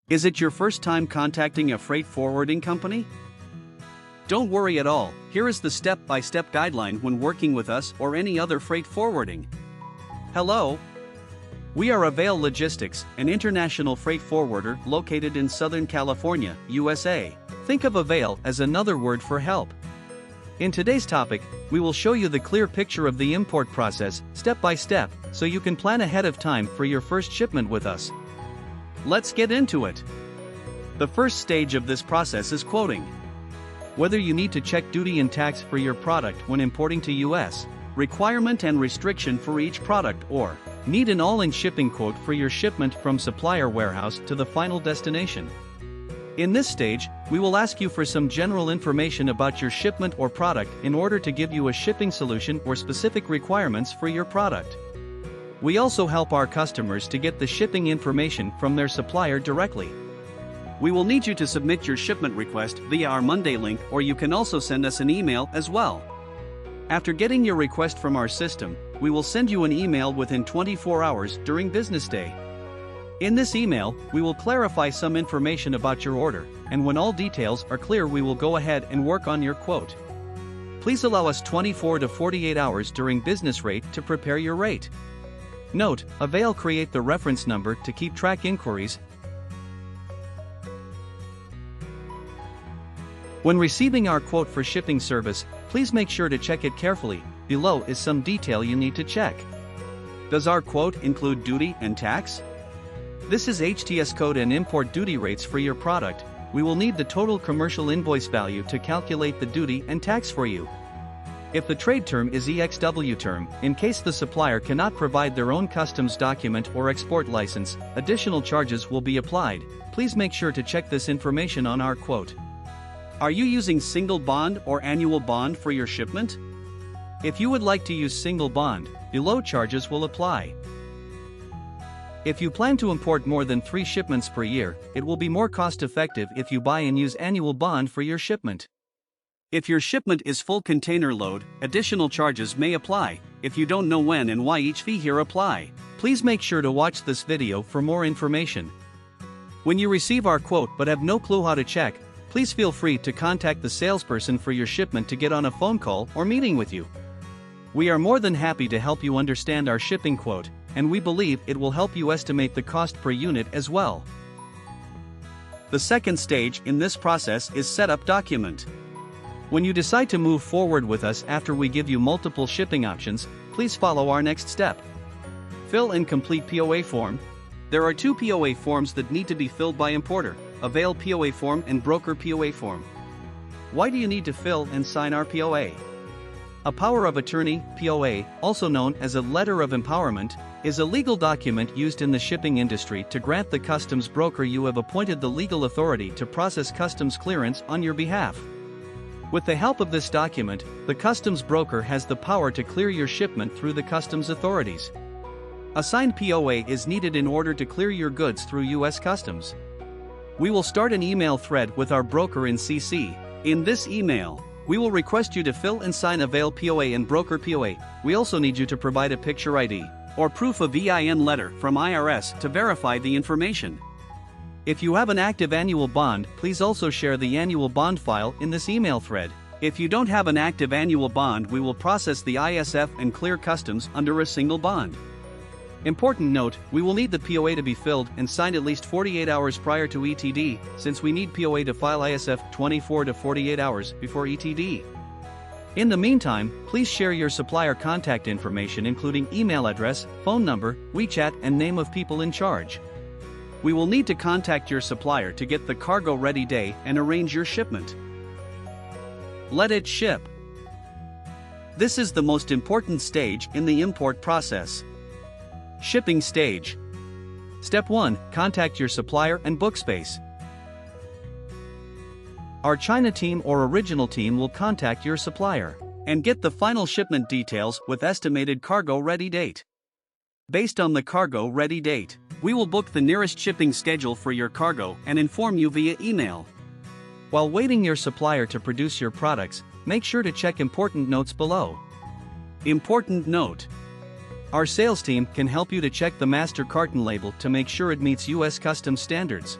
Is it your first time contacting a freight forwarding company? Don't worry at all, here is the step-by-step guideline when working with us or any other freight forwarding. Hello! We are Avail Logistics, an international freight forwarder located in Southern California, USA. Think of Avail as another word for help. In today's topic, we will show you the clear picture of the import process, step by step, so you can plan ahead of time for your first shipment with us. Let's get into it. The first stage of this process is quoting. Whether you need to check duty and tax for your product when importing to US, requirement and restriction for each product, or need an all-in shipping quote for your shipment from supplier warehouse to the final destination. In this stage, we will ask you for some general information about your shipment or product in order to give you a shipping solution or specific requirements for your product. We also help our customers to get the shipping information from their supplier directly. We will need you to submit your shipment request via our Monday link, or you can also send us an email as well. After getting your request from our system, we will send you an email within 24 hours during business day. In this email, we will clarify some information about your order, and when all details are clear, we will go ahead and work on your quote. Please allow us 24 to 48 hours during business rate to prepare your rate. Note, Avail create the reference number to keep track inquiries. When receiving our quote for shipping service, please make sure to check it carefully. Below is some detail you need to check. Does our quote include duty and tax? This is HTS code and import duty rates for your product. We will need the total commercial invoice value to calculate the duty and tax for you. If the trade term is EXW term, in case the supplier cannot provide their own customs document or export license, additional charges will be applied. Please make sure to check this information on our quote. Are you using single bond or annual bond for your shipment? If you would like to use single bond, below charges will apply. If you plan to import more than 3 shipments per year, it will be more cost-effective if you buy and use annual bond for your shipment. If your shipment is full container load, additional charges may apply. If you don't know when and why each fee here apply, please make sure to watch this video for more information. When you receive our quote but have no clue how to check, please feel free to contact the salesperson for your shipment to get on a phone call or meeting with you. We are more than happy to help you understand our shipping quote, and we believe it will help you estimate the cost per unit as well. The second stage in this process is setup document. When you decide to move forward with us after we give you multiple shipping options, please follow our next step. Fill and complete POA form. There are 2 POA forms that need to be filled by importer: Avail POA form and broker POA form. Why do you need to fill and sign our POA? A power of attorney, POA, also known as a letter of empowerment, is a legal document used in the shipping industry to grant the customs broker you have appointed the legal authority to process customs clearance on your behalf. With the help of this document, the customs broker has the power to clear your shipment through the customs authorities. A signed POA is needed in order to clear your goods through US Customs. We will start an email thread with our broker in CC. In this email, we will request you to fill and sign Avail POA and broker POA. We also need you to provide a picture ID or proof of EIN letter from IRS to verify the information. If you have an active annual bond, please also share the annual bond file in this email thread. If you don't have an active annual bond, we will process the ISF and clear customs under a single bond. Important note, we will need the POA to be filled and signed at least 48 hours prior to ETD, since we need POA to file ISF 24 to 48 hours before ETD. In the meantime, please share your supplier contact information including email address, phone number, WeChat, and name of people in charge. We will need to contact your supplier to get the cargo ready day and arrange your shipment. Let it ship. This is the most important stage in the import process. Shipping stage. Step 1. Contact your supplier and book space. Our China team or original team will contact your supplier and get the final shipment details with estimated cargo ready date. Based on the cargo ready date, we will book the nearest shipping schedule for your cargo and inform you via email. While waiting your supplier to produce your products, make sure to check important notes below. Important note: our sales team can help you to check the master carton label to make sure it meets US Customs standards.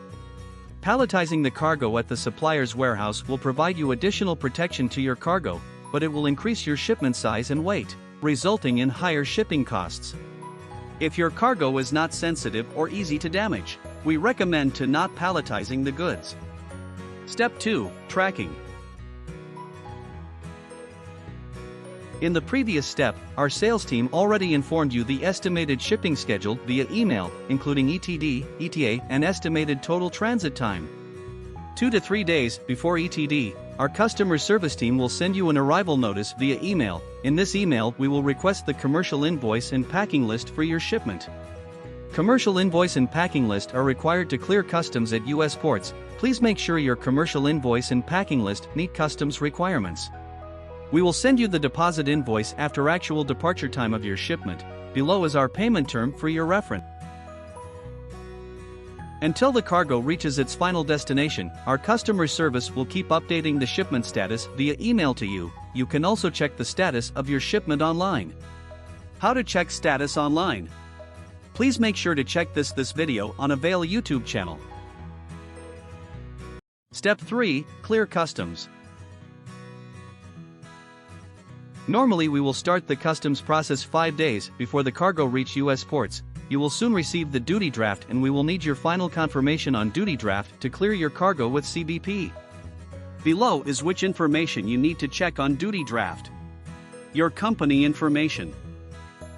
Palletizing the cargo at the supplier's warehouse will provide you additional protection to your cargo, but it will increase your shipment size and weight, resulting in higher shipping costs. If your cargo is not sensitive or easy to damage, we recommend to not palletizing the goods. Step 2. Tracking. In the previous step, our sales team already informed you the estimated shipping schedule via email, including ETD, ETA, and estimated total transit time. 2 to 3 days before ETD, our customer service team will send you an arrival notice via email. In this email, we will request the commercial invoice and packing list for your shipment. Commercial invoice and packing list are required to clear customs at U.S. ports. Please make sure your commercial invoice and packing list meet customs requirements. We will send you the deposit invoice after actual departure time of your shipment. Below is our payment term for your reference. Until the cargo reaches its final destination, our customer service will keep updating the shipment status via email to you. You can also check the status of your shipment online. How to check status online? Please make sure to check this video on Avail YouTube channel. Step 3. Clear customs. Normally we will start the customs process 5 days before the cargo reach U.S. ports. You will soon receive the duty draft and we will need your final confirmation on duty draft to clear your cargo with CBP. Below is which information you need to check on duty draft. Your company information,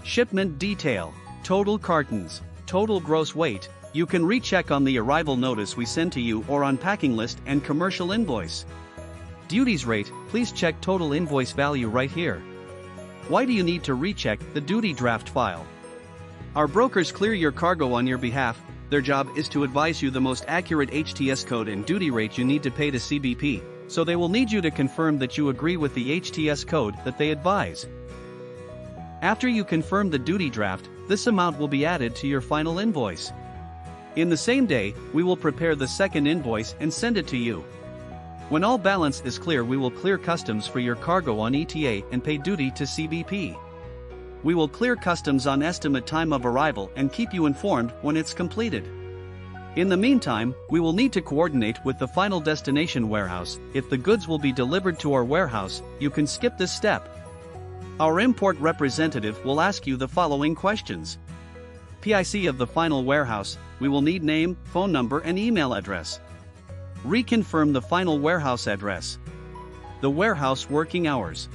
shipment detail, total cartons, total gross weight. You can recheck on the arrival notice we send to you or on packing list and commercial invoice. Duties rate, please check total invoice value right here. Why do you need to recheck the duty draft file? Our brokers clear your cargo on your behalf. Their job is to advise you the most accurate HTS code and duty rate you need to pay to CBP, so they will need you to confirm that you agree with the HTS code that they advise. After you confirm the duty draft, this amount will be added to your final invoice. In the same day, we will prepare the second invoice and send it to you. When all balance is clear, we will clear customs for your cargo on ETA and pay duty to CBP. We will clear customs on estimate time of arrival and keep you informed when it's completed. In the meantime, we will need to coordinate with the final destination warehouse. If the goods will be delivered to our warehouse, you can skip this step. Our import representative will ask you the following questions. PIC of the final warehouse, we will need name, phone number and email address. Reconfirm the final warehouse address. The warehouse working hours.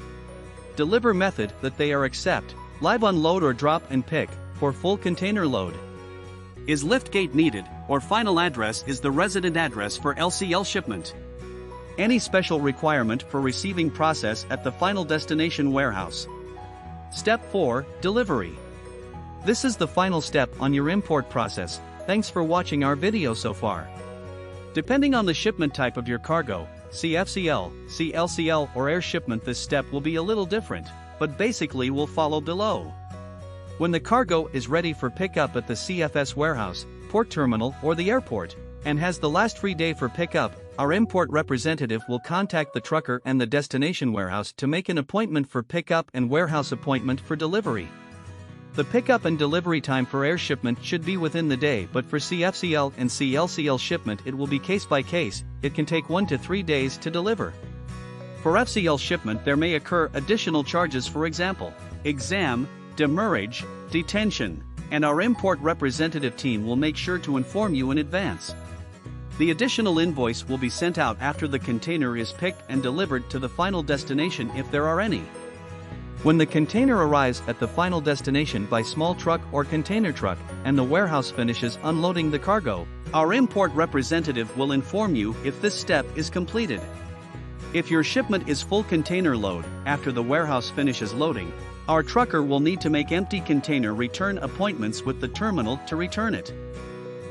Deliver method that they are accept, live unload or drop and pick, for full container load. Is lift gate needed, or final address is the resident address for LCL shipment. Any special requirement for receiving process at the final destination warehouse. Step 4, Delivery. This is the final step on your import process. Thanks for watching our video so far. Depending on the shipment type of your cargo, CFCL, CLCL or air shipment, this step will be a little different, but basically will follow below. When the cargo is ready for pickup at the CFS warehouse, port terminal or the airport, and has the last free day for pickup, our import representative will contact the trucker and the destination warehouse to make an appointment for pickup and warehouse appointment for delivery. The pickup and delivery time for air shipment should be within the day, but for CFCL and CLCL shipment it will be case by case. It can take 1 to 3 days to deliver. For FCL shipment there may occur additional charges, for example, exam, demurrage, detention, and our import representative team will make sure to inform you in advance. The additional invoice will be sent out after the container is picked and delivered to the final destination if there are any. When the container arrives at the final destination by small truck or container truck, and the warehouse finishes unloading the cargo, our import representative will inform you if this step is completed. If your shipment is full container load, after the warehouse finishes loading, our trucker will need to make empty container return appointments with the terminal to return it.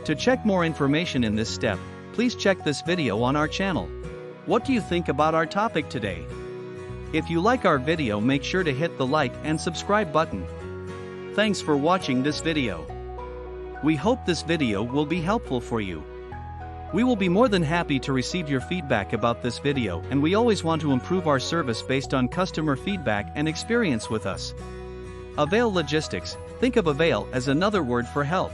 To check more information in this step, please check this video on our channel. What do you think about our topic today? If you like our video, make sure to hit the like and subscribe button. Thanks for watching this video. We hope this video will be helpful for you. We will be more than happy to receive your feedback about this video, and we always want to improve our service based on customer feedback and experience with us. Avail Logistics, think of Avail as another word for help.